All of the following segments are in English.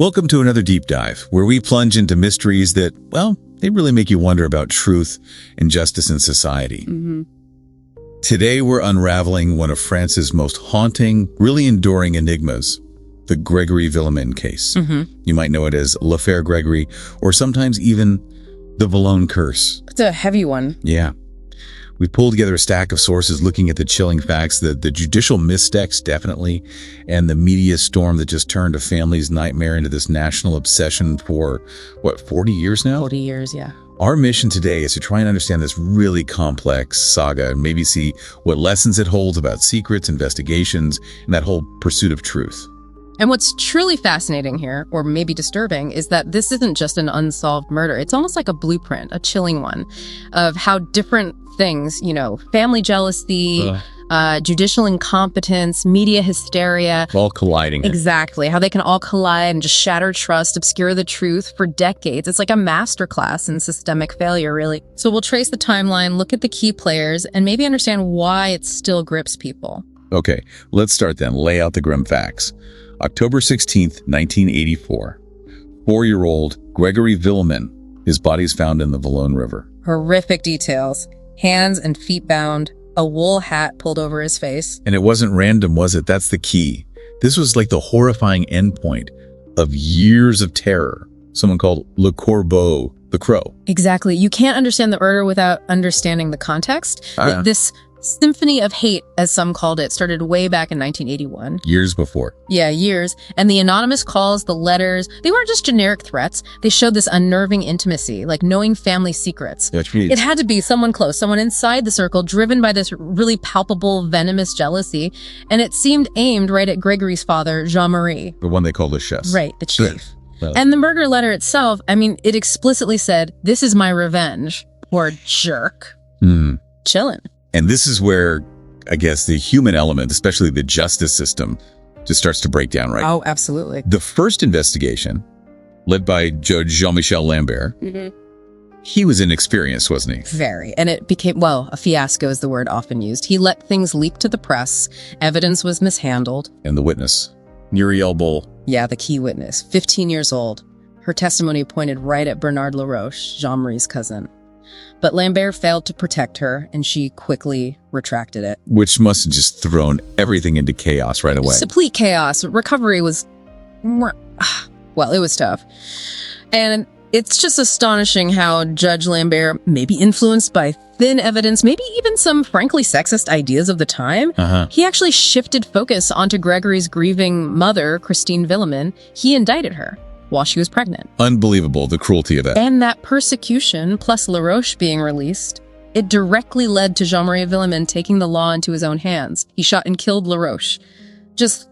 Welcome to another deep dive, where we plunge into mysteries that, well, they really make you wonder about truth and justice in society. Today, we're unraveling one of France's most haunting, really enduring enigmas, the Grégory Villemin case. You might know it as L'Affaire Grégory, or sometimes even the Vologne curse. It's a heavy one. Yeah. We pulled together a stack of sources looking at the chilling facts, the judicial missteps, definitely, and the media storm that just turned a family's nightmare into this national obsession for, 40 years now? 40 years, yeah. Our mission today is to try and understand this really complex saga and maybe see what lessons it holds about secrets, investigations, and that whole pursuit of truth. And what's truly fascinating here, or maybe disturbing, is that this isn't just an unsolved murder. It's almost like a blueprint, a chilling one, of how different things, family jealousy, judicial incompetence, media hysteria. All colliding. Exactly. How they can all collide and just shatter trust, obscure the truth for decades. It's like a masterclass in systemic failure, really. So we'll trace the timeline, look at the key players, and maybe understand why it still grips people. Okay, let's start then. Lay out the grim facts. October 16th, 1984. 4-year-old Grégory Villemin. His body is found in the Vologne River. Horrific details. Hands and feet bound. A wool hat pulled over his face. And it wasn't random, was it? That's the key. This was like the horrifying endpoint of years of terror. Someone called Le Corbeau, the Crow. Exactly. You can't understand the murder without understanding the context. This symphony of hate, as some called it, started way back in 1981. Years before. Yeah, years. And the anonymous calls, the letters, they weren't just generic threats. They showed this unnerving intimacy, like knowing family secrets. It had to be someone close, someone inside the circle, driven by this really palpable, venomous jealousy. And it seemed aimed right at Grégory's father, Jean-Marie. The one they called the chef. Right, the chief. And the murder letter itself, it explicitly said, "This is my revenge." Poor jerk. Chillin'. And this is where, I guess, the human element, especially the justice system, just starts to break down, right? Oh, absolutely. The first investigation, led by Judge Jean-Michel Lambert, he was inexperienced, wasn't he? Very. And it became, a fiasco is the word often used. He let things leak to the press. Evidence was mishandled. And the witness, Muriel Boll. Yeah, the key witness, 15 years old. Her testimony pointed right at Bernard Laroche, Jean-Marie's cousin. But Lambert failed to protect her, and she quickly retracted it. Which must have just thrown everything into chaos right away. Complete chaos. Recovery was, it was tough. And it's just astonishing how Judge Lambert, maybe influenced by thin evidence, maybe even some frankly sexist ideas of the time, he actually shifted focus onto Grégory's grieving mother, Christine Villemin. He indicted her while she was pregnant. Unbelievable, the cruelty of that. And that persecution, plus Laroche being released, it directly led to Jean-Marie Villemin taking the law into his own hands. He shot and killed Laroche. Just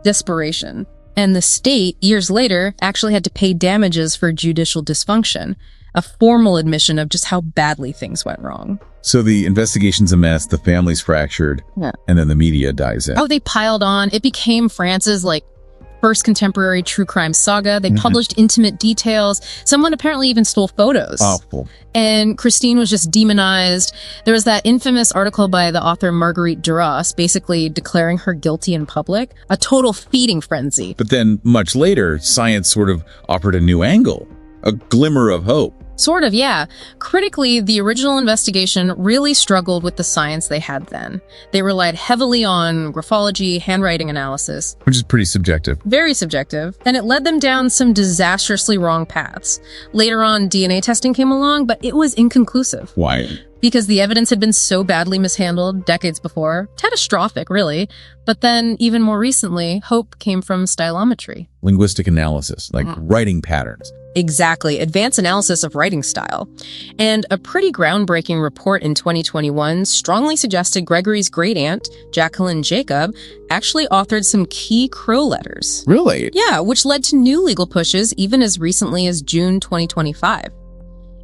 desperation. And the state, years later, actually had to pay damages for judicial dysfunction, a formal admission of just how badly things went wrong. So the investigation's a mess, the family's fractured, and then the media dives in. Oh, they piled on. It became France's, first contemporary true crime saga. They published intimate details. Someone apparently even stole photos. Awful. And Christine was just demonized. There was that infamous article by the author Marguerite Duras, basically declaring her guilty in public. A total feeding frenzy. But then, much later, science sort of offered a new angle, a glimmer of hope. Sort of, yeah. Critically, the original investigation really struggled with the science they had then. They relied heavily on graphology, handwriting analysis. Which is pretty subjective. Very subjective. And it led them down some disastrously wrong paths. Later on, DNA testing came along, but it was inconclusive. Why? Because the evidence had been so badly mishandled decades before. Catastrophic, really. But then, even more recently, hope came from stylometry. Linguistic analysis, like writing patterns. Exactly. Advanced analysis of writing style. And a pretty groundbreaking report in 2021 strongly suggested Grégory's great-aunt, Jacqueline Jacob, actually authored some key Crow letters. Really? Yeah, which led to new legal pushes even as recently as June 2025.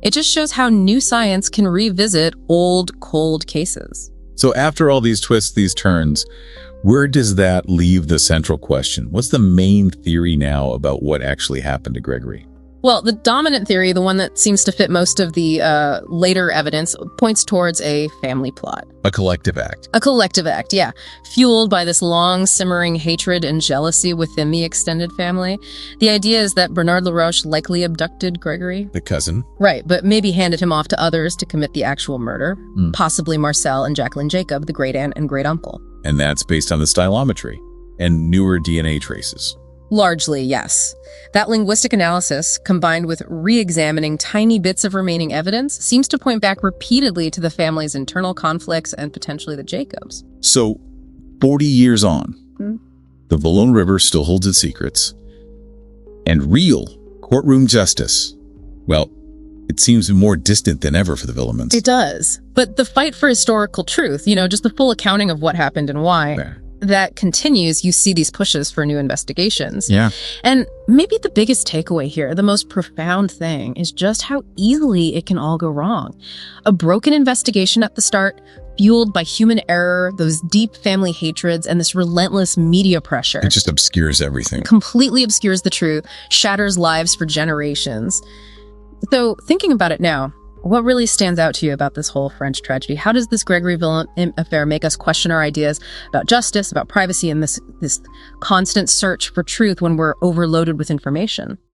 It just shows how new science can revisit old, cold cases. So after all these twists, these turns, where does that leave the central question? What's the main theory now about what actually happened to Grégory? Well, the dominant theory, the one that seems to fit most of the later evidence, points towards a family plot. A collective act. A collective act, yeah. Fueled by this long simmering hatred and jealousy within the extended family. The idea is that Bernard LaRoche likely abducted Grégory. The cousin. Right, but maybe handed him off to others to commit the actual murder. Possibly Marcel and Jacqueline Jacob, the great-aunt and great-uncle. And that's based on the stylometry and newer DNA traces. Largely, yes. That linguistic analysis, combined with re-examining tiny bits of remaining evidence, seems to point back repeatedly to the family's internal conflicts and potentially the Jacobs. So, 40 years on, the Vologne River still holds its secrets. And real courtroom justice, well, it seems more distant than ever for the Villemins. It does. But the fight for historical truth, just the full accounting of what happened and why, that continues. You see these pushes for new investigations. Yeah. And maybe the biggest takeaway here, the most profound thing, is just how easily it can all go wrong. A broken investigation at the start, fueled by human error, those deep family hatreds, and this relentless media pressure. It just obscures everything. Completely obscures the truth, shatters lives for generations. So, thinking about it now, what really stands out to you about this whole French tragedy? How does this Grégory Villemin affair make us question our ideas about justice, about privacy, and this constant search for truth when we're overloaded with information?